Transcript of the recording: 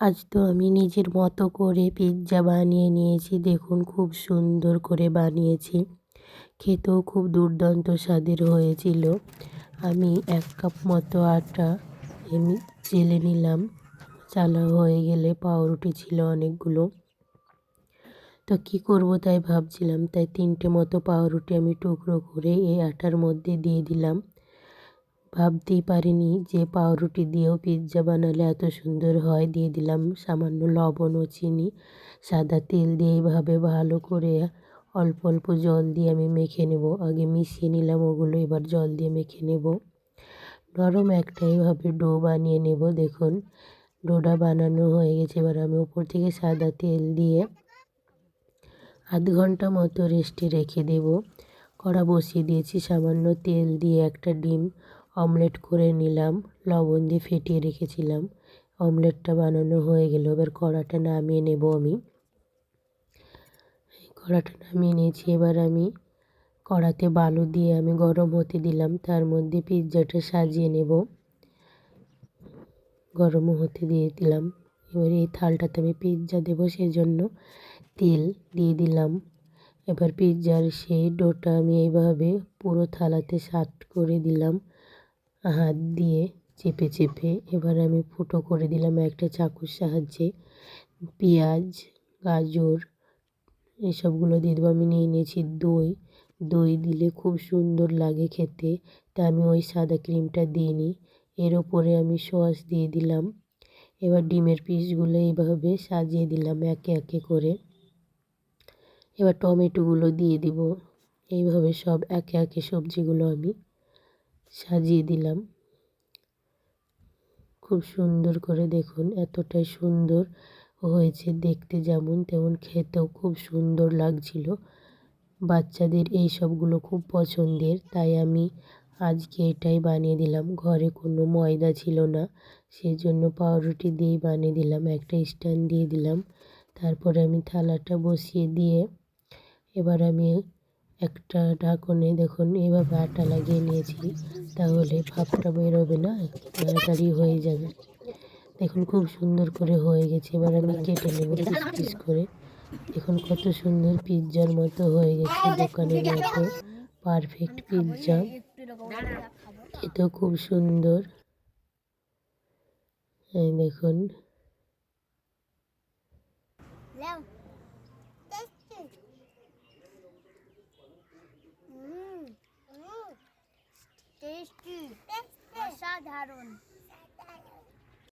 আজ তো আমি নিজের মতো করে পিৎজা বানিয়ে নিয়েছি। দেখুন খুব সুন্দর করে বানিয়েছি, খেতেও খুব দুর্দান্ত স্বাদের হয়েছিল। আমি 1 কাপ মতো আটা আমি চেলে নিলাম। চালা হয়ে গেলে পাউরুটি ছিল অনেকগুলো, তো কী করব তাই ভাবছিলাম, তাই 3টে মতো পাউরুটি আমি টুকরো করে এই আটার মধ্যে দিয়ে দিলাম। ভাবতেই পারিনি যে পাউরুটি দিয়েও পিৎজা বানালে এত সুন্দর হয়। দিয়ে দিলাম সামান্য লবণ ও চিনি। সাদা তেল দিয়ে এইভাবে ভালো করে অল্প অল্প জল দিয়ে আমি মেখে নেব। আগে মিশিয়ে নিলাম ওগুলো, এবার জল দিয়ে মেখে নেব। নরম একটা এইভাবে ডো বানিয়ে নেব। দেখুন ডোটা বানানো হয়ে গেছে। এবার আমি উপর থেকে সাদা তেল দিয়ে আধ ঘন্টা মতো রেস্টে রেখে দেব। কড়া বসিয়ে দিয়েছি, সামান্য তেল দিয়ে একটা ডিম অমলেট করে নিলাম। লবণ দিয়ে ফেটিয়ে রেখেছিলাম। অমলেটটা বানানো হয়ে গেল। এবার কড়াটা নামিয়ে নেব। আমি কড়াটা নামিয়ে নিয়েছি। এবার আমি কড়াতে বালু দিয়ে আমি গরম হতে দিলাম। তার মধ্যে পিৎজাটা সাজিয়ে নেব। গরম হতে দিয়ে দিলাম। এবার এই থালটাতে আমি পিৎজা দেবো, সেজন্য তেল দিয়ে দিলাম। এবার পিৎজার সেই ডোটা আমি এইভাবে পুরো থালাতে সাট করে দিলাম হাত দিয়ে চেপে চেপে। এবার আমি ফুটো করে দিলাম একটা চাকুর সাহায্যে। পেঁয়াজ, গাজর এসবগুলো দিয়ে দেবো। আমি নিয়ে নিয়েছি দই। দই দিলে খুব সুন্দর লাগে খেতে, তা আমি ওই সাদা ক্রিমটা দিইনি। এর ওপরে আমি সস দিয়ে দিলাম। এবার ডিমের পিসগুলো এইভাবে সাজিয়ে দিলাম একে একে করে। এবার টমেটোগুলো দিয়ে দিব। এইভাবে সব একে একে সবজিগুলো আমি সাজিয়ে দিলাম খুব সুন্দর করে। দেখুন এতটাই সুন্দর হয়েছে, দেখতে যেমন তেমন খেতেও খুব সুন্দর লাগছিল। বাচ্চাদের এই সবগুলো খুব পছন্দের, তাই আমি আজকে এটাই বানিয়ে দিলাম। ঘরে কোনো ময়দা ছিল না, সেজন্য পাউরুটি দিয়েই বানিয়ে দিলাম। একটা স্ট্যান্ড দিয়ে দিলাম। তারপরে আমি থালাটা বসিয়ে দিয়ে এবার আমি একটা ঢাকনে দেখুন এইভাবে আটা লাগিয়ে নিয়েছি, তাহলে ভাপটা বেরোবে না, তাড়াতাড়ি হয়ে যাবে। দেখুন খুব সুন্দর করে হয়ে গেছে। এবার আমি কেটে নেব পিস পিস করে। দেখুন কত সুন্দর পিৎজার মতো হয়ে গেছে, দোকানের মতো পারফেক্ট পিৎজা। খেতেও খুব সুন্দর। এই দেখুন টেস্টি, অসাধারণ।